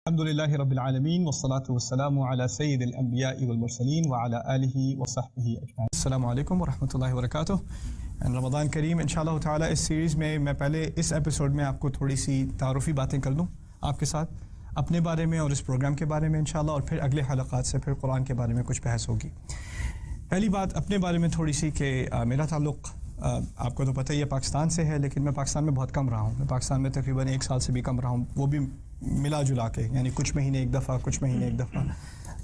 الحمدللہ رب العالمین والصلاة والسلام علی سید الانبیاء والمرسلین وعلی آلہ وصحبہ اجمعین۔ السلام علیکم ورحمۃ اللہ وبرکاتہ۔ رمضان کریم انشاءاللہ تعالی اس سیریز میں پہلے اس ایپیسوڈ میں آپ کو تھوڑی سی تعارفی باتیں کر لوں آپ کے ساتھ اپنے بارے میں اور اس پروگرام کے بارے میں انشاءاللہ، اور پھر اگلے حلقات سے پھر قرآن کے بارے میں کچھ بحث ہوگی۔ پہلی بات اپنے بارے میں تھوڑی سی کہ میرا تعلق آپ کو تو پتہ ہی ہے پاکستان سے ہے، لیکن میں پاکستان میں بہت کم رہا ہوں۔ میں پاکستان میں تقریباً 1 سال سے بھی کم رہا ہوں، وہ بھی ملا جلا کے، یعنی کچھ مہینے ایک دفعہ، کچھ مہینے ایک دفعہ۔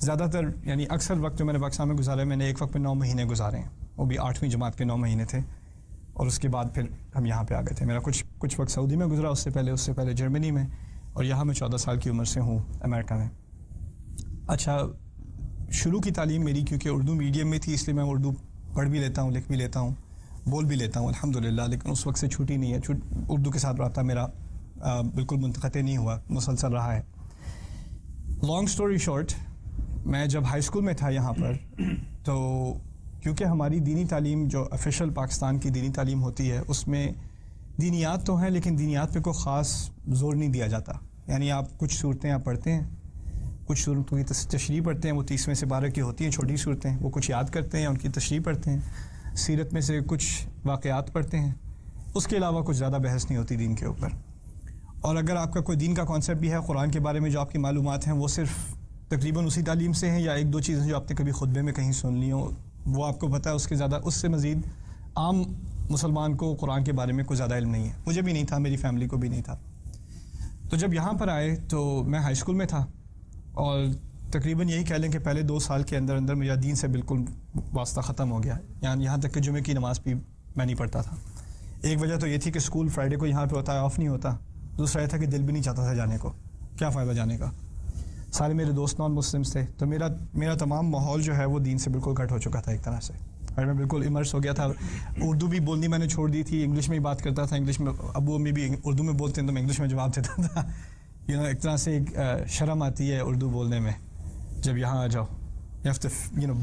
زیادہ تر یعنی اکثر وقت جو میں نے پاکستان میں گزارا ہے، میں نے ایک وقت میں 9 مہینے گزارے ہیں، وہ بھی 8ویں جماعت کے 9 مہینے تھے، اور اس کے بعد پھر ہم یہاں پہ آ گئے تھے۔ میرا کچھ وقت سعودی میں گزرا، اس سے پہلے جرمنی میں، اور یہاں میں 14 سال کی عمر سے ہوں امریکہ میں۔ اچھا، شروع کی تعلیم میری کیونکہ اردو میڈیم میں تھی، اس لیے میں اردو پڑھ بھی لیتا ہوں، لکھ بھی لیتا ہوں، بول بھی لیتا ہوں الحمدللہ، لیکن اس وقت سے چھوٹی نہیں ہے۔ اردو کے ساتھ رابطہ میرا بالکل منقطع نہیں ہوا، مسلسل رہا ہے۔ لانگ سٹوری شارٹ، میں جب ہائی اسکول میں تھا یہاں پر، تو کیونکہ ہماری دینی تعلیم جو آفیشیل پاکستان کی دینی تعلیم ہوتی ہے، اس میں دینیات تو ہیں لیکن دینیات پہ کوئی خاص زور نہیں دیا جاتا۔ یعنی آپ کچھ صورتیں آپ پڑھتے ہیں، کچھ صورتوں کی تشریح پڑھتے ہیں، وہ 30 سے 12 کی ہوتی ہیں چھوٹی صورتیں، وہ کچھ یاد کرتے ہیں، ان کی تشریح پڑھتے ہیں، سیرت میں سے کچھ واقعات پڑھتے ہیں، اس کے علاوہ کچھ زیادہ بحث نہیں ہوتی دین کے اوپر۔ اور اگر آپ کا کوئی دین کا کانسیپٹ بھی ہے قرآن کے بارے میں، جو آپ کی معلومات ہیں وہ صرف تقریباً اسی تعلیم سے ہیں، یا 1-2 چیزیں جو آپ نے کبھی خطبے میں کہیں سن لی ہوں وہ آپ کو پتہ ہے، اس کے زیادہ، اس سے مزید عام مسلمان کو قرآن کے بارے میں کوئی زیادہ علم نہیں ہے۔ مجھے بھی نہیں تھا، میری فیملی کو بھی نہیں تھا۔ تو جب یہاں پر آئے تو میں ہائی اسکول میں تھا، اور تقریباً یہی کہہ لیں کہ پہلے 2 سال کے اندر میرا دین سے بالکل واسطہ ختم ہو گیا، یہاں تک کہ جمعے کی نماز بھی میں نہیں پڑھتا تھا۔ ایک وجہ تو یہ تھی کہ اسکول فرائیڈے کو یہاں پہ ہوتا ہے، آف نہیں ہوتا۔ دوسرا یہ تھا کہ دل بھی نہیں چاہتا تھا جانے کو، کیا فائدہ جانے کا، سارے میرے دوست نان مسلمس تھے، تو میرا تمام ماحول جو ہے وہ دین سے بالکل کٹ ہو چکا تھا ایک طرح سے، اور میں بالکل امرس ہو گیا تھا۔ اردو بھی بولنی میں نے چھوڑ دی تھی، انگلش میں ہی بات کرتا تھا، انگلش میں ابو امی بھی اردو میں بولتے ہیں تو میں انگلش میں جواب دیتا تھا۔ ایک طرح سے ایک شرم آتی ہے اردو بولنے میں جب یہاں آ جاؤ، you have to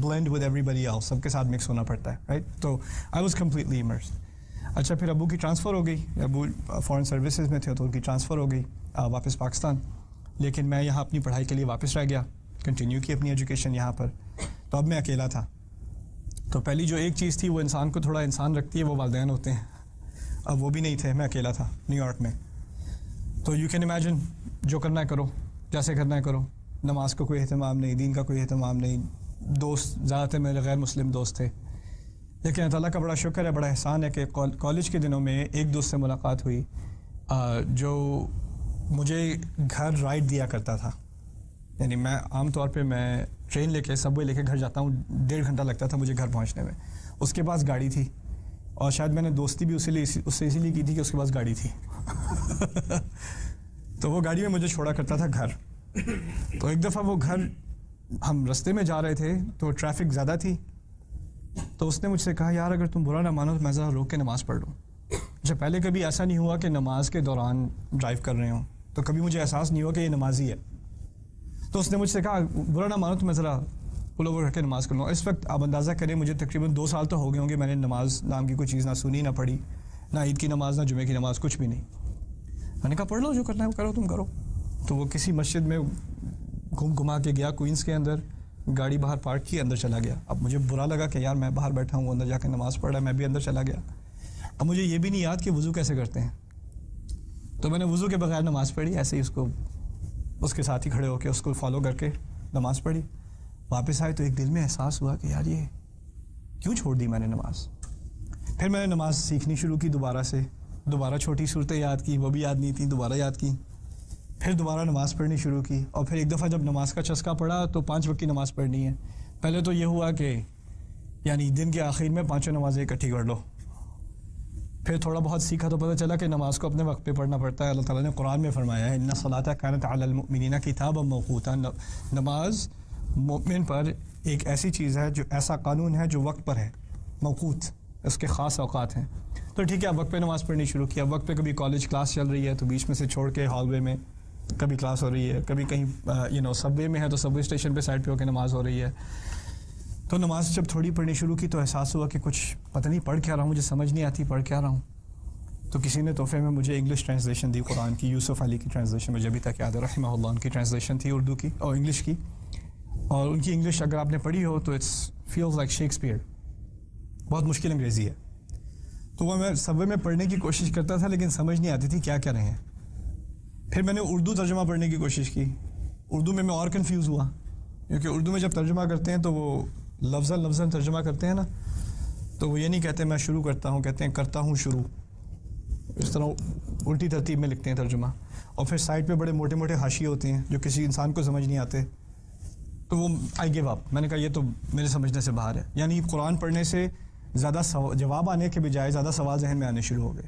blend with everybody else، سب کے ساتھ مکس ہونا پڑتا ہے، رائٹ؟ تو I was completely immersed۔ اچھا، پھر ابو کی ٹرانسفر ہو گئی، ابو فورن سروسز میں تھے تو ان کی ٹرانسفر ہو گئی واپس پاکستان، لیکن میں یہاں اپنی پڑھائی کے لیے واپس رہ گیا، کنٹینیو کی اپنی ایجوکیشن یہاں پر۔ تو اب میں اکیلا تھا، تو پہلی جو ایک چیز تھی وہ انسان کو تھوڑا انسان رکھتی ہے، وہ والدین ہوتے ہیں، اب وہ بھی نہیں تھے، میں اکیلا تھا نیو یارک میں۔ تو یو کین امیجن، جو کرنا ہے کرو، جیسے کرنا ہے کرو، نماز کا کوئی اہتمام نہیں، دین کا کوئی اہتمام نہیں، دوست زیادہ تر میرے غیر مسلم دوست تھے، لیکن اللہ تعالیٰ کا بڑا شکر ہے، بڑا احسان ہے کہ کالج کے دنوں میں ایک دوست سے ملاقات ہوئی جو مجھے گھر رائڈ دیا کرتا تھا۔ یعنی میں عام طور پہ میں ٹرین لے کے، سب وے لے کے گھر جاتا ہوں، 1.5 گھنٹہ لگتا تھا مجھے گھر پہنچنے میں، اس کے پاس گاڑی تھی، اور شاید میں نے دوستی بھی اس سے اسی لیے کی تھی کہ اس کے پاس گاڑی تھی۔ تو وہ گاڑی میں مجھے چھوڑا کرتا تھا گھر۔ تو ایک دفعہ وہ گھر، ہم رستے میں جا رہے تھے تو ٹریفک زیادہ تھی، تو اس نے مجھ سے کہا یار اگر تم برا نہ مانو تو میں ذرا روک کے نماز پڑھ لوں۔ جب پہلے کبھی ایسا نہیں ہوا کہ نماز کے دوران ڈرائیو کر رہے ہوں، تو کبھی مجھے احساس نہیں ہوا کہ یہ نمازی ہے۔ تو اس نے مجھ سے کہا برا نہ مانو تو میں ذرا پل اوور کر کے نماز کر لوں۔ اس وقت آپ اندازہ کریں مجھے تقریباً 2 سال تو ہو گئے ہوں گے، میں نے نماز نام کی کوئی چیز نہ سنی، نہ پڑھی، نہ عید کی نماز، نہ جمعے کی نماز، کچھ بھی نہیں۔ میں نے کہا پڑھ لو، جو کرنا ہے وہ کرو، تم کرو۔ تو وہ کسی مسجد میں گھما کے گیا کوئنس کے اندر، گاڑی باہر پارک کی، اندر چلا گیا۔ اب مجھے برا لگا کہ یار میں باہر بیٹھا ہوں، وہ اندر جا کے نماز پڑھ رہا ہے، میں بھی اندر چلا گیا۔ اب مجھے یہ بھی نہیں یاد کہ وضو کیسے کرتے ہیں، تو میں نے وضو کے بغیر نماز پڑھی، ایسے ہی اس کے ساتھ ہی کھڑے ہو کے اس کو فالو کر کے نماز پڑھی۔ واپس آئے تو ایک دل میں احساس ہوا کہ یار یہ کیوں چھوڑ دی میں نے نماز۔ پھر میں نے نماز سیکھنی شروع کی دوبارہ چھوٹی صورتیں یاد کی، وہ بھی یاد نہیں تھیں، دوبارہ یاد کی، پھر دوبارہ نماز پڑھنی شروع کی، اور پھر ایک دفعہ جب نماز کا چسکا پڑا تو 5 وقت کی نماز پڑھنی ہے۔ پہلے تو یہ ہوا کہ یعنی دن کے آخر میں 5 نمازیں اکٹھی کر لو، پھر تھوڑا بہت سیکھا تو پتہ چلا کہ نماز کو اپنے وقت پہ پڑھنا پڑتا ہے۔ اللہ تعالیٰ نے قرآن میں فرمایا ہے ان الصلاۃ کانت علی المؤمنین کتابا موقوتا، نماز مومن پر ایک ایسی چیز ہے، جو ایسا قانون ہے جو وقت پر ہے، موقوت، اس کے خاص اوقات ہیں۔ تو ٹھیک ہے، اب وقت پہ نماز پڑھنی شروع کی۔ اب وقت پہ کبھی کالج کلاس چل رہی ہے تو بیچ میں سے چھوڑ کے ہال وے میں کبھی کلاس ہو رہی ہے، کبھی کہیں سب وے میں ہے تو سب وے اسٹیشن پہ سائڈ پہ ہو کے نماز ہو رہی ہے۔ تو نماز جب تھوڑی پڑھنی شروع کی تو احساس ہوا کہ کچھ پتہ نہیں پڑھ کیا رہا ہوں، مجھے سمجھ نہیں آتی پڑھ کیا رہا ہوں۔ تو کسی نے تحفے میں مجھے انگلش ٹرانسلیشن دی قرآن کی، یوسف علی کی ٹرانسلیشن، مجھے ابھی تک یاد ہے رحمہ اللہ، ان کی ٹرانسلیشن تھی اردو کی اور انگلش کی، اور ان کی انگلش اگر آپ نے پڑھی ہو تو اٹس فیلز لائک شیکسپیئر، بہت مشکل انگریزی ہے. تو وہ میں سبوے میں پڑھنے کی کوشش کرتا تھا لیکن سمجھ نہیں آتی تھی کیا کہہ رہے ہیں. پھر میں نے اردو ترجمہ پڑھنے کی کوشش کی. اردو میں اور کنفیوز ہوا، کیونکہ اردو میں جب ترجمہ کرتے ہیں تو وہ لفظاً ترجمہ کرتے ہیں نا، تو وہ یہ نہیں کہتے میں شروع کرتا ہوں، کہتے ہیں کرتا ہوں شروع. اس طرح الٹی ترتیب میں لکھتے ہیں ترجمہ. اور پھر سائڈ پہ بڑے موٹے موٹے حاشیے ہوتے ہیں جو کسی انسان کو سمجھ نہیں آتے. تو وہ آئی گیو اپ، میں نے کہا یہ تو میرے سمجھنے سے باہر ہے. یعنی قرآن پڑھنے سے زیادہ جواب آنے کے بجائے زیادہ سوال ذہن میں آنے شروع ہو گئے.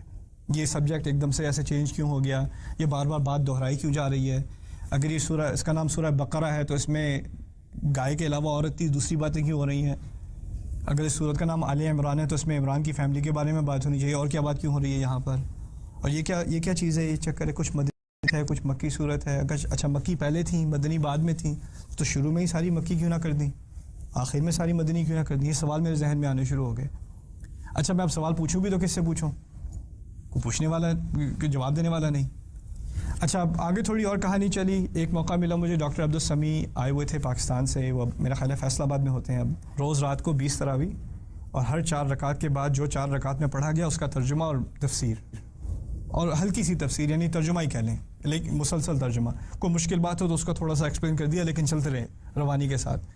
یہ سبجیکٹ ایک دم سے ایسے چینج کیوں ہو گیا، یہ بار بار بات دہرائی کیوں جا رہی ہے. اگر یہ سورہ، اس کا نام سورہ بقرہ ہے تو اس میں گائے کے علاوہ اور دوسری باتیں کیوں ہو رہی ہیں. اگر اس سورت کا نام آل عمران ہے تو اس میں عمران کی فیملی کے بارے میں بات ہونی چاہیے، اور کیا بات کیوں ہو رہی ہے یہاں پر. اور یہ کیا چیز ہے، یہ چکر ہے. کچھ مدنی ہے، کچھ مکی صورت ہے. اچھا مکی پہلے تھیں، مدنی بعد میں تھیں، تو شروع میں ہی ساری مکی کیوں نہ کر دیں، آخر میں ساری مدنی کیوں نہ کر دیں. یہ سوال میرے ذہن میں آنے شروع ہو گئے. اچھا میں اب سوال پوچھوں بھی تو کس سے پوچھوں، کوئی پوچھنے والا جواب دینے والا نہیں. اچھا اب آگے تھوڑی اور کہانی چلی. ایک موقع ملا مجھے، ڈاکٹر عبدالسمیع آئے ہوئے تھے پاکستان سے، وہ میرا خیال ہے فیصل آباد میں ہوتے ہیں اب. روز رات کو 20 تراویح، اور ہر 4 رکعت کے بعد جو 4 رکعت میں پڑھا گیا اس کا ترجمہ اور تفسیر، اور ہلکی سی تفسیر، یعنی ترجمہ ہی کہہ لیں، لیکن مسلسل ترجمہ. کوئی مشکل بات ہو تو اس کو تھوڑا سا ایکسپلین کر دیا، لیکن چلتے رہے روانی کے ساتھ.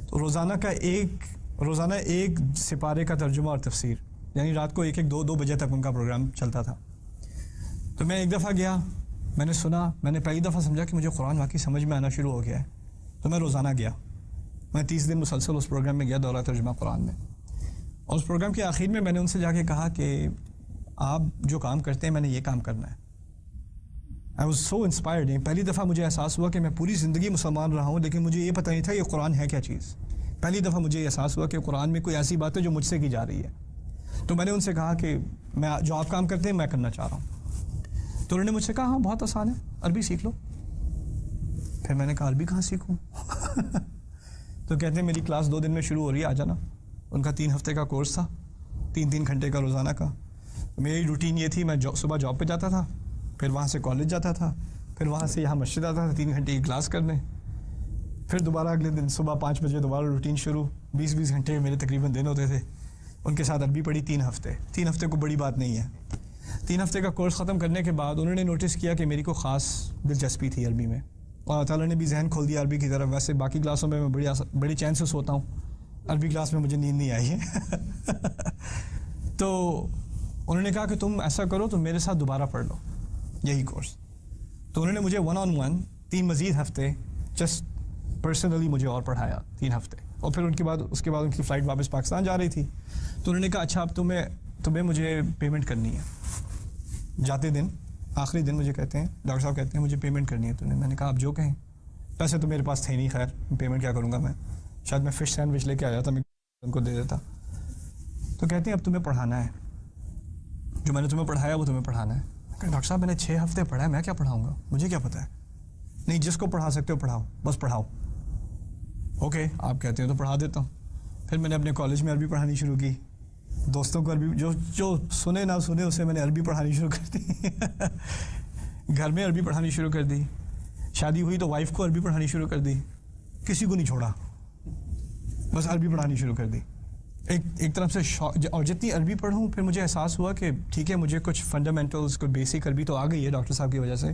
تو روزانہ ایک سپارے کا ترجمہ اور تفسیر، یعنی رات کو 1-2 بجے تک ان کا پروگرام چلتا تھا. تو میں ایک دفعہ گیا، میں نے سنا، میں نے پہلی دفعہ سمجھا کہ مجھے قرآن واقعی سمجھ میں آنا شروع ہو گیا ہے. تو میں روزانہ گیا، میں 30 دن مسلسل اس پروگرام میں گیا، دورہ ترجمہ قرآن میں. اور اس پروگرام کے آخر میں میں نے ان سے جا کے کہا کہ آپ جو کام کرتے ہیں میں نے یہ کام کرنا ہے. I was so inspired. پہلی دفعہ مجھے احساس ہوا کہ میں پوری زندگی مسلمان رہا ہوں لیکن مجھے یہ پتہ نہیں تھا کہ قرآن ہے کیا چیز. پہلی دفعہ مجھے یہ احساس ہوا کہ قرآن میں کوئی ایسی بات ہے جو مجھ سے کی جا رہی ہے. تو میں نے ان سے کہا کہ میں جو آپ کام کرتے ہیں میں کرنا چاہ رہا ہوں. تو انہوں نے مجھ سے کہا ہاں بہت آسان ہے، عربی سیکھ لو. پھر میں نے کہا عربی کہاں سیکھوں تو کہتے ہیں میری کلاس 2 دن میں شروع ہو رہی ہے، آ جانا. ان کا 3 ہفتے کا کورس تھا، 3 گھنٹے کا روزانہ کا. میری روٹین یہ تھی، میں صبح جاب پہ جاتا تھا، پھر وہاں سے کالج جاتا تھا، پھر وہاں سے یہاں مسجد آتا تھا 3 گھنٹے کی کلاس کرنے، پھر دوبارہ اگلے دن صبح 5 بجے دوبارہ روٹین شروع. 20 گھنٹے میرے تقریباً دن ہوتے تھے. ان کے ساتھ عربی پڑھی 3 ہفتے. 3 ہفتے کو بڑی بات نہیں ہے. 3 ہفتے کا کورس ختم کرنے کے بعد انہوں نے نوٹس کیا کہ میری کو خاص دلچسپی تھی عربی میں، اور اللہ تعالیٰ نے بھی ذہن کھول دیا عربی کی طرف. ویسے باقی کلاسوں میں بڑی چین سے سوتا ہوں، عربی کلاس میں مجھے نیند نہیں آئی ہے تو انہوں نے کہا کہ تم ایسا کرو، تم میرے ساتھ دوبارہ پڑھ لو یہی کورس. تو انہوں نے مجھے 1-on-1 3 مزید ہفتے جسٹ پرسنلی مجھے اور پڑھایا 3 ہفتے. اور پھر اس کے بعد ان کی فلائٹ واپس پاکستان جا رہی تھی. تو انہوں نے کہا اچھا اب تمہیں مجھے پیمنٹ کرنی ہے. جاتے دن آخری دن مجھے کہتے ہیں، ڈاکٹر صاحب کہتے ہیں مجھے پیمنٹ کرنی ہے. تو میں نے کہا آپ جو کہیں. پیسے تو میرے پاس تھے نہیں، خیر پیمنٹ کیا کروں گا میں، شاید میں فش سینڈوچ لے کے آیا تھا، میں ان کو دے دیتا. تو کہتے ہیں اب تمہیں پڑھانا ہے، جو میں نے تمہیں پڑھایا وہ تمہیں پڑھانا ہے. کہ ڈاکٹر صاحب میں نے 6 ہفتے پڑھا ہے، میں کیا پڑھاؤں گا، مجھے کیا پتہ ہے. نہیں جس کو پڑھا سکتے ہو پڑھاؤ، بس پڑھاؤ. اوکے آپ کہتے ہیں تو پڑھا دیتا ہوں. پھر میں نے اپنے کالج میں عربی پڑھانی شروع کی. دوستوں کو عربی جو سنے نہ سنے اسے میں نے عربی پڑھانی شروع کر دی گھر میں عربی پڑھانی شروع کر دی. شادی ہوئی تو وائف کو عربی پڑھانی شروع کر دی، کسی کو نہیں چھوڑا، بس عربی پڑھانی شروع کر دی. ایک طرف سے اور جتنی عربی پڑھوں پھر مجھے احساس ہوا کہ ٹھیک ہے مجھے کچھ فنڈامنٹلز، کوئی بیسک عربی تو آ گئی ہے ڈاکٹر صاحب کی وجہ سے،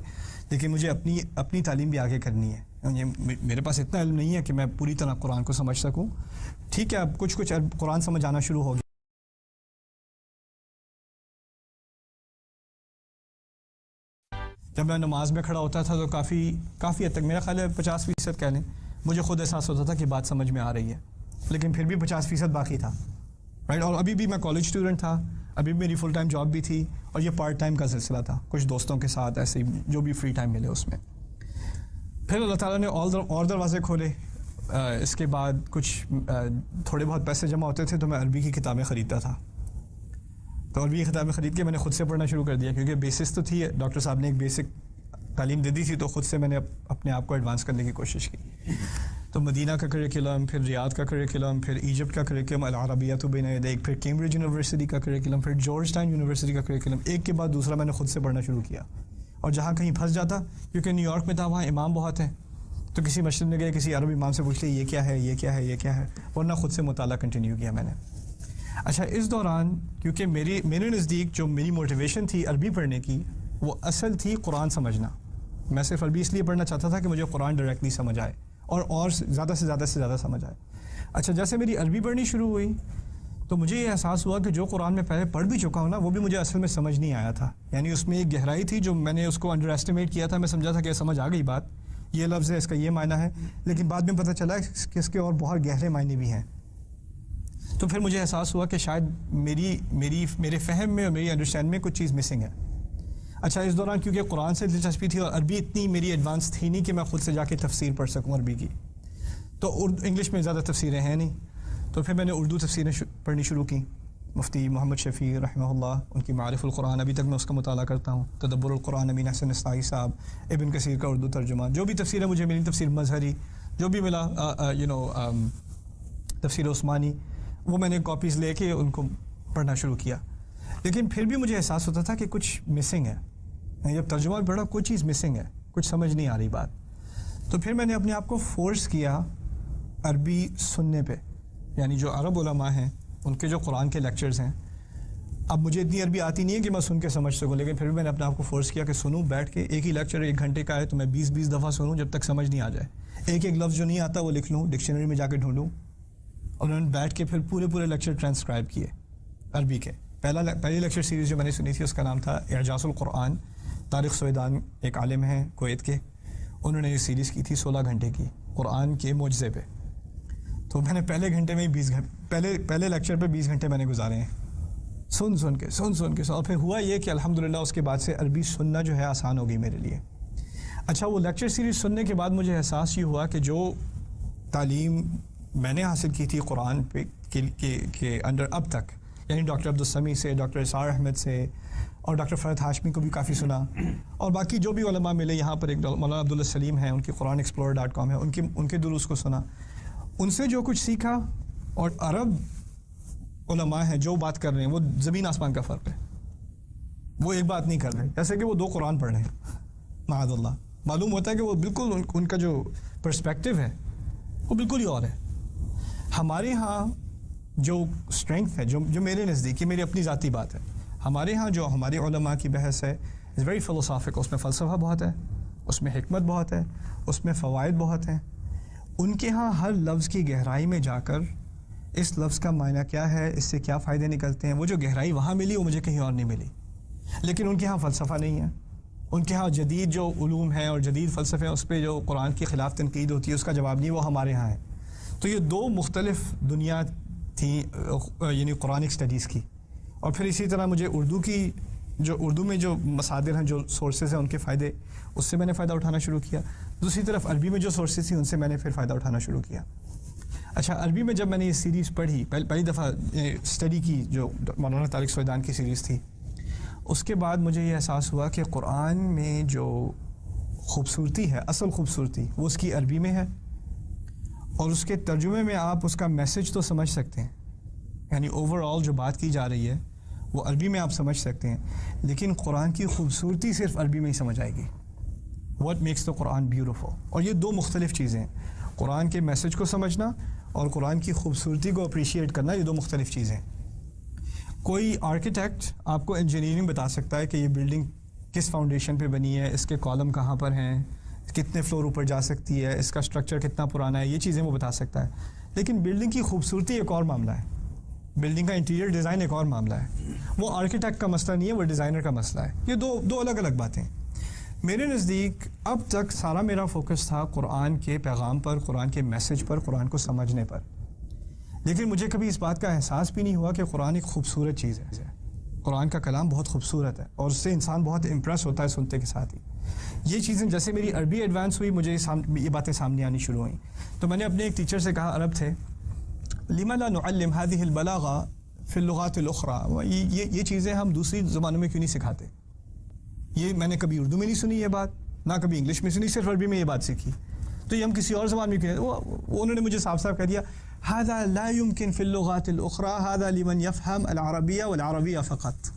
لیکن مجھے اپنی تعلیم بھی آگے کرنی ہے. میرے پاس اتنا علم نہیں ہے کہ میں پوری طرح قرآن کو سمجھ سکوں. ٹھیک ہے اب کچھ قرآن سمجھ آنا شروع ہو گیا. جب میں نماز میں کھڑا ہوتا تھا تو کافی حد تک میرا خیال ہے 50% کہہ لیں، مجھے خود احساس ہوتا تھا کہ بات سمجھ میں آ رہی ہے، لیکن پھر بھی 50% باقی تھا. رائٹ. اور ابھی بھی میں کالج اسٹوڈنٹ تھا، ابھی بھی میری فل ٹائم جاب بھی تھی، اور یہ پارٹ ٹائم کا سلسلہ تھا، کچھ دوستوں کے ساتھ ایسے جو بھی فری ٹائم ملے اس میں. پھر اللہ تعالیٰ نے اور دروازے کھولے. اس کے بعد کچھ تھوڑے بہت پیسے جمع ہوتے تھے تو میں عربی کی کتابیں خریدتا تھا. تو عربی کی کتابیں خرید کے میں نے خود سے پڑھنا شروع کر دیا، کیونکہ بیسس تو تھی، ڈاکٹر صاحب نے ایک بیسک تعلیم دے دی تھی، تو خود سے میں نے اپنے آپ کو ایڈوانس کرنے کی کوشش کی. تو مدینہ کا کریکولم، پھر ریاض کا کریکولم، پھر ایجپٹ کا کریکولم، العربیۃ بین یدیک، پھر کیمبرج یونیورسٹی کا کریکولم، پھر جارج ٹاؤن یونیورسٹی کا کریکولم، ایک کے بعد دوسرا میں نے خود سے پڑھنا شروع کیا. اور جہاں کہیں پھنس جاتا، کیونکہ نیو یارک میں تھا، وہاں امام بہت ہیں، تو کسی مسجد میں گئے، کسی عرب امام سے پوچھ لیا یہ کیا ہے، یہ کیا ہے، یہ کیا ہے، ورنہ خود سے مطالعہ کنٹینیو کیا میں نے. اچھا اس دوران کیونکہ میرے نزدیک جو میری موٹیویشن تھی عربی پڑھنے کی، وہ اصل تھی قرآن سمجھنا. میں صرف عربی اس لیے پڑھنا چاہتا تھا کہ مجھے قرآن ڈائریکٹلی سمجھ آئے اور زیادہ سے زیادہ سمجھ آئے. اچھا جیسے میری عربی پڑھنی شروع ہوئی تو مجھے یہ احساس ہوا کہ جو قرآن میں پہلے پڑھ بھی چکا ہوں نا، وہ بھی مجھے اصل میں سمجھ نہیں آیا تھا. یعنی اس میں ایک گہرائی تھی جو میں نے اس کو انڈر ایسٹیمیٹ کیا تھا. میں سمجھا تھا کہ سمجھ آ گئی بات، یہ لفظ ہے، اس کا یہ معنی ہے، لیکن بعد میں پتہ چلا کہ اس کے اور بہت گہرے معنی بھی ہیں. تو پھر مجھے احساس ہوا کہ شاید میرے فہم میں اور میری انڈرسٹینڈ میں کچھ چیز مسنگ ہے. اچھا اس دوران کیونکہ قرآن سے دلچسپی تھی اور عربی اتنی میری ایڈوانس تھی نہیں کہ میں خود سے جا کے تفسیر پڑھ سکوں عربی کی، تو انگلش میں زیادہ تفسیریں ہیں نہیں، تو پھر میں نے اردو تفسیریں پڑھنی شروع کی. مفتی محمد شفیع رحمہ اللہ، ان کی معارف القرآن، ابھی تک میں اس کا مطالعہ کرتا ہوں. تدبر القرآن امین حسن نسائی صاحب، ابن کثیر کا اردو ترجمہ، جو بھی تفسیر ہے مجھے ملی، تفسیر مظہری جو بھی ملا، تفسیر عثمانی، وہ میں نے کاپیز لے کے ان کو پڑھنا شروع کیا. لیکن پھر بھی مجھے احساس ہوتا تھا کہ کچھ مسنگ ہے. جب ترجمہ پڑھا کوئی چیز مسنگ ہے، کچھ سمجھ نہیں آ رہی بات. تو پھر میں نے اپنے آپ کو فورس کیا عربی سننے پہ. یعنی جو عرب علماء ہیں ان کے جو قرآن کے لیکچرز ہیں، اب مجھے اتنی عربی آتی نہیں ہے کہ میں سن کے سمجھ سکوں، لیکن پھر بھی میں نے اپنے آپ کو فورس کیا کہ سنوں بیٹھ کے. ایک ہی لیکچر 1 گھنٹے کا ہے تو میں 20 دفعہ سنوں جب تک سمجھ نہیں آ جائے. ایک لفظ جو نہیں آتا وہ لکھ لوں، ڈکشنری میں جا کے ڈھونڈوں. اور انہوں نے بیٹھ کے پھر پورے لیکچر ٹرانسکرائب کیے عربی کے. پہلی لیکچر سیریز جو میں نے سنی تھی اس کا نام تھا اعجاز القرآن. طارق سویدان ایک عالم ہیں کویت کے، انہوں نے یہ سیریز کی تھی 16 گھنٹے کی قرآن کے معجزے پہ. تو میں نے پہلے گھنٹے میں 20 گھنٹے پہلے لیکچر پہ 20 گھنٹے میں نے گزارے ہیں سن کے. اور پھر ہوا یہ کہ الحمدللہ اس کے بعد سے عربی سننا جو ہے آسان ہو گئی میرے لیے. اچھا وہ لیکچر سیریز سننے کے بعد مجھے احساس یہ ہوا کہ جو تعلیم میں نے حاصل کی تھی قرآن پہ کے اندر اب تک، یعنی ڈاکٹر عبدالسمیع سے، ڈاکٹر اسار احمد سے، اور ڈاکٹر فرحت ہاشمی کو بھی کافی سنا، اور باقی جو بھی علماء ملے یہاں پر، ایک مولانا عبداللہ سلیم ہیں، ان کی قرآن ایکسپلورر.com ہے، ان کے دروس کو سنا، ان سے جو کچھ سیکھا. اور عرب علماء ہیں جو بات کر رہے ہیں وہ زمین آسمان کا فرق ہے. وہ ایک بات نہیں کر رہے جیسے کہ وہ 2 قرآن پڑھ رہے ہیں. معاذ اللہ، معلوم ہوتا ہے کہ وہ بالکل ان کا جو پرسپیکٹیو ہے وہ بالکل ہی اور ہے. ہمارے ہاں جو اسٹرینگتھ ہے، جو میرے نزدیک، یہ میری اپنی ذاتی بات ہے، ہمارے ہاں جو ہمارے علماء کی بحث ہے از ویری فلسافک. اس میں فلسفہ بہت ہے، اس میں حکمت بہت ہے، اس میں فوائد بہت ہیں. ان کے ہاں ہر لفظ کی گہرائی میں جا کر اس لفظ کا معنی کیا ہے، اس سے کیا فائدے نکلتے ہیں، وہ جو گہرائی وہاں ملی وہ مجھے کہیں اور نہیں ملی. لیکن ان کے ہاں فلسفہ نہیں ہے. ان کے ہاں جدید جو علوم ہیں اور جدید فلسفے ہیں اس پہ جو قرآن کے خلاف تنقید ہوتی ہے اس کا جواب نہیں، وہ ہمارے ہاں ہے. تو یہ 2 مختلف دنیا تھیں یعنی قرآنک اسٹڈیز کی. اور پھر اسی طرح مجھے اردو میں جو مصادر ہیں، جو سورسز ہیں، ان کے فائدے، اس سے میں نے فائدہ اٹھانا شروع کیا. دوسری طرف عربی میں جو سورسز تھیں ان سے میں نے پھر فائدہ اٹھانا شروع کیا. اچھا عربی میں جب میں نے یہ سیریز پڑھی، پہلی دفعہ اسٹڈی کی جو مولانا طارق سویدان کی سیریز تھی، اس کے بعد مجھے یہ احساس ہوا کہ قرآن میں جو خوبصورتی ہے، اصل خوبصورتی، وہ اس کی عربی میں ہے. اور اس کے ترجمے میں آپ اس کا میسج تو سمجھ سکتے ہیں، یعنی اوور آل جو بات کی جا رہی ہے وہ عربی میں آپ سمجھ سکتے ہیں، لیکن قرآن کی خوبصورتی صرف عربی میں ہی سمجھ آئے گی. What makes the Quran beautiful. اور یہ 2 مختلف چیزیں ہیں، قرآن کے میسج کو سمجھنا اور قرآن کی خوبصورتی کو اپریشیٹ کرنا، یہ 2 مختلف چیزیں ہیں. کوئی آرکیٹیکٹ آپ کو انجینئرنگ بتا سکتا ہے کہ یہ بلڈنگ کس فاؤنڈیشن پہ بنی ہے، اس کے کالم کہاں پر ہیں، کتنے فلور اوپر جا سکتی ہے، اس کا اسٹرکچر کتنا پرانا ہے، یہ چیزیں وہ بتا سکتا ہے. لیکن بلڈنگ کی خوبصورتی ایک اور معاملہ ہے، بلڈنگ کا انٹیریئر ڈیزائن ایک اور معاملہ ہے. وہ آرکیٹیکٹ کا مسئلہ نہیں ہے، وہ ڈیزائنر کا مسئلہ ہے. یہ دو الگ الگ باتیں. میرے نزدیک اب تک سارا میرا فوکس تھا قرآن کے پیغام پر، قرآن کے میسج پر، قرآن کو سمجھنے پر. لیکن مجھے کبھی اس بات کا احساس بھی نہیں ہوا کہ قرآن ایک خوبصورت چیز ہے. قرآن کا کلام بہت خوبصورت ہے اور اس سے انسان بہت امپریس ہوتا ہے سنتے کے ساتھ ہی. یہ چیزیں جیسے میری عربی ایڈوانس ہوئی، مجھے یہ باتیں سامنے آنی شروع ہوئیں. تو میں نے اپنے ایک ٹیچر سے کہا، عرب تھے، لما لا نعلم هذه البلاغة في اللغات الأخرى، یہ چیزیں ہم دوسری زبانوں میں کیوں نہیں سکھاتے؟ یہ میں نے کبھی اردو میں نہیں سنی یہ بات، نہ کبھی انگلش میں سنی، صرف عربی میں یہ بات سیکھی. تو یہ ہم کسی اور زبان میں کہیں. انہوں نے مجھے صاف صاف کہہ دیا هذا لا يمكن في اللغات الأخرى هذا لمن يفهم العربية والعربية فقط.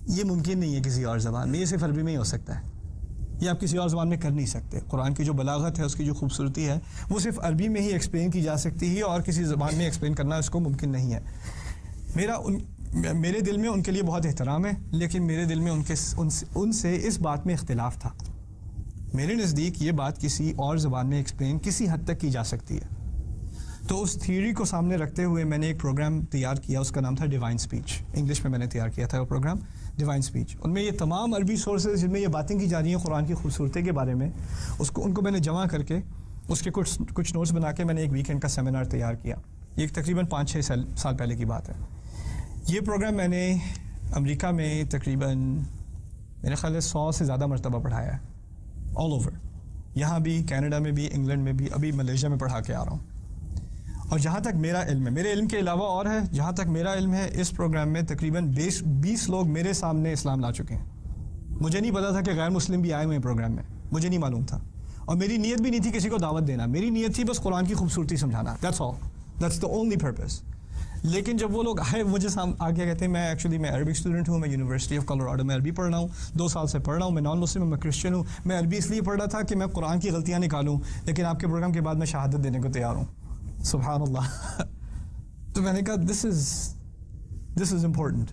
یہ ممکن نہیں ہے کسی اور زبان میں, یہ صرف عربی میں ہی ہو سکتا ہے, یہ آپ کسی اور زبان میں کر نہیں سکتے. قرآن کی جو بلاغت ہے, اس کی جو خوبصورتی ہے, وہ صرف عربی میں ہی ایکسپلین کی جا سکتی ہے, اور کسی زبان میں ایکسپلین کرنا اس کو ممکن نہیں ہے. میرے دل میں ان کے لیے بہت احترام ہے, لیکن میرے دل میں ان سے اس بات میں اختلاف تھا. میرے نزدیک یہ بات کسی اور زبان میں ایکسپلین کسی حد تک کی جا سکتی ہے. تو اس تھیوری کو سامنے رکھتے ہوئے میں نے ایک پروگرام تیار کیا, اس کا نام تھا ڈیوائن اسپیچ. انگلش میں میں نے تیار کیا تھا وہ پروگرام ڈیوائن اسپیچ. ان میں یہ تمام عربی سورسز جن میں یہ باتیں کی جا رہی ہیں قرآن کی خوبصورتی کے بارے میں, ان کو میں نے جمع کر کے اس کے کچھ نوٹس بنا کے میں نے ایک ویکینڈ کا سیمینار تیار کیا. یہ تقریباً 5-6 سال پہلے کی بات ہے. یہ پروگرام میں نے امریکہ میں تقریباً میرے خیال ہے 100 سے زیادہ مرتبہ پڑھایا ہے, آل اوور. یہاں بھی, کینیڈا میں بھی, انگلینڈ میں بھی, ابھی ملیشیا میں پڑھا کے آ رہا ہوں. اور جہاں تک میرا علم ہے, میرے علم کے علاوہ اور ہے, جہاں تک میرا علم ہے اس پروگرام میں تقریباً 20 لوگ میرے سامنے اسلام لا چکے ہیں. مجھے نہیں پتا تھا کہ غیر مسلم بھی آئے ہوئے ہیں پروگرام میں, مجھے نہیں معلوم تھا, اور میری نیت بھی نہیں تھی کسی کو دعوت دینا. میری نیت تھی بس قرآن کی خوبصورتی سمجھانا. That's all, that's the only purpose. لیکن جب وہ لوگ آئے مجھے آگے کہتے ہیں, میں عربک اسٹوڈنٹ ہوں, میں یونیورسٹی آف کولوراڈو میں عربی پڑھ رہا ہوں, 2 سال سے پڑھ رہا ہوں, میں نان مسلم ہوں, میں کرسچن ہوں, میں عربی اس لیے پڑھ رہا تھا کہ میں قرآن کی غلطیاں نکالوں, لیکن آپ کے پروگرام کے بعد میں شہادت دینے کو تیار ہوں. سبحان اللہ. تو میں نے کہا دس از امپورٹنٹ.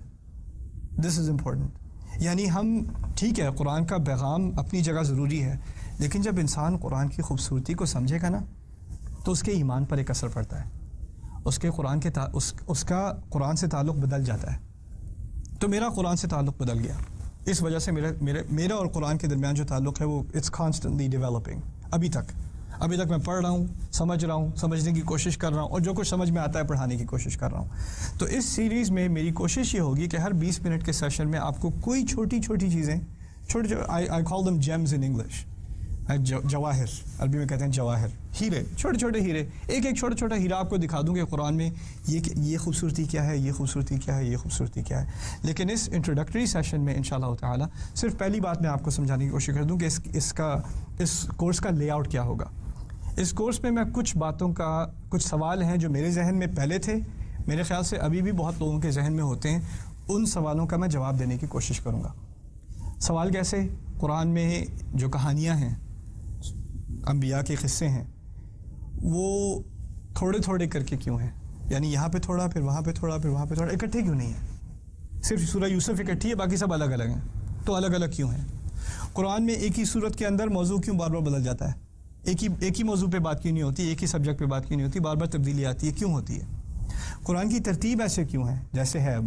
یعنی ہم ٹھیک ہے, قرآن کا پیغام اپنی جگہ ضروری ہے, لیکن جب انسان قرآن کی خوبصورتی کو سمجھے گا نا, تو اس کے ایمان پر ایک اثر پڑتا ہے, اس کا قرآن سے تعلق بدل جاتا ہے. تو میرا قرآن سے تعلق بدل گیا. اس وجہ سے میرا اور قرآن کے درمیان جو تعلق ہے وہ اٹس کانسٹنٹلی ڈیولپنگ. ابھی تک میں پڑھ رہا ہوں, سمجھ رہا ہوں, سمجھنے کی کوشش کر رہا ہوں, اور جو کچھ سمجھ میں آتا ہے پڑھانے کی کوشش کر رہا ہوں. تو اس سیریز میں میری کوشش یہ ہوگی کہ ہر 20 منٹ کے سیشن میں آپ کو کوئی چھوٹی چیزیں, I call them gems in English, Jawahar, عربی میں کہتے ہیں جواہر, ہیرے, چھوٹے ہیرے, ایک چھوٹا ہیرا آپ کو دکھا دوں کہ قرآن میں یہ خوبصورتی کیا ہے, یہ خوبصورتی کیا ہے, یہ خوبصورتی کیا ہے. لیکن اس انٹروڈکٹری سیشن میں انشاءاللہ تعالی صرف پہلی بات میں آپ کو سمجھانے کی کوشش کر دوں کہ اس کورس کا لے آؤٹ کیا ہوگا. اس کورس میں کچھ باتوں کا, کچھ سوال ہیں جو میرے ذہن میں پہلے تھے, میرے خیال سے ابھی بھی بہت لوگوں کے ذہن میں ہوتے ہیں, ان سوالوں کا میں جواب دینے کی کوشش کروں گا. سوال کیسے؟ قرآن میں جو کہانیاں ہیں, انبیاء کے قصے ہیں, وہ تھوڑے کر کے کیوں ہیں؟ یعنی یہاں پہ تھوڑا, پھر وہاں پہ تھوڑا, پھر وہاں پہ تھوڑا, اکٹھے کیوں نہیں ہیں؟ صرف سورہ یوسف اکٹھی ہے, باقی سب الگ الگ ہیں, تو الگ الگ کیوں ہیں؟ قرآن میں ایک ہی صورت کے اندر موضوع کیوں بار بار بدل جاتا ہے؟ ایک ہی موضوع پہ بات کیوں نہیں ہوتی, ایک ہی سبجیکٹ پہ بات کیوں نہیں ہوتی, بار بار تبدیلی آتی ہے, کیوں ہوتی ہے؟ قرآن کی ترتیب ایسے کیوں ہے؟ جیسے ہے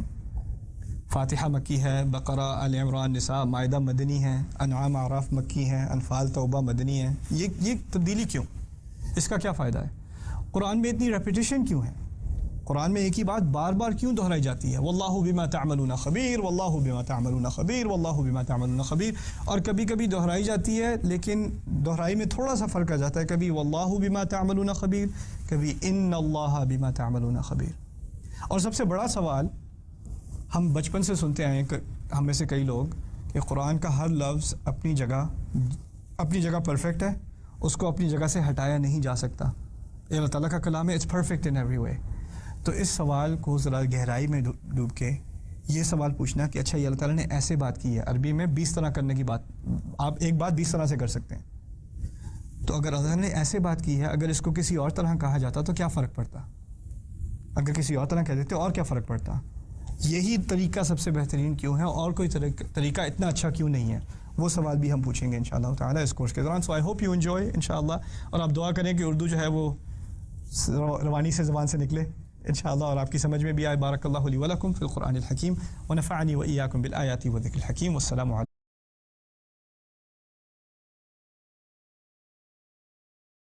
فاتحہ مکی ہے, بقرہ, آل عمران, نساء, مائدہ مدنی ہے, انعام, اعراف مکی ہیں, انفال, توبہ مدنی ہے. یہ تبدیلی کیوں؟ اس کا کیا فائدہ ہے؟ قرآن میں اتنی ریپیٹیشن کیوں ہے؟ قرآن میں ایک ہی بات بار بار کیوں دہرائی جاتی ہے؟ واللہ بما تعملون خبیر, واللہ بما تعملون خبیر, واللہ بما تعملون خبیر. اور کبھی کبھی دہرائی جاتی ہے, لیکن دہرائی میں تھوڑا سا فرق آ جاتا ہے, کبھی واللہ بما تعملون خبیر, کبھی ان اللہ بما تعملون خبیر. اور سب سے بڑا سوال ہم بچپن سے سنتے آئے ہیں, ہم میں سے کئی لوگ, کہ قرآن کا ہر لفظ اپنی جگہ پرفیکٹ ہے, اس کو اپنی جگہ سے ہٹایا نہیں جا سکتا. یہ اللہ تعالیٰ کا کلام ہے, it's perfect in every way. تو اس سوال کو ذرا گہرائی میں ڈوب کے یہ سوال پوچھنا کہ اچھا یہ اللہ تعالیٰ نے ایسے بات کی ہے, عربی میں 20 طرح کرنے کی بات, آپ ایک بات 20 طرح سے کر سکتے ہیں, تو اگر اللہ نے ایسے بات کی ہے, اگر اس کو کسی اور طرح کہا جاتا تو کیا فرق پڑتا؟ اگر کسی اور طرح کہہ دیتے اور کیا فرق پڑتا؟ یہی طریقہ سب سے بہترین کیوں ہے, اور کوئی طریقہ اتنا اچھا کیوں نہیں ہے؟ وہ سوال بھی ہم پوچھیں گے انشاءاللہ تعالیٰ اس کورس کے دوران. سو آئی ہوپ یو انجوائے انشاءاللہ, اور آپ دعا کریں کہ اردو جو ہے وہ روانی سے زبان سے نکلے انشاءاللہ, اور آپ کی سمجھ میں بھی آئے. بارک اللہ لی ولکم فی القرآن الحکیم, ونفعنی وإیاکم بالآیات والذکر الحکیم. والسلام علیکم.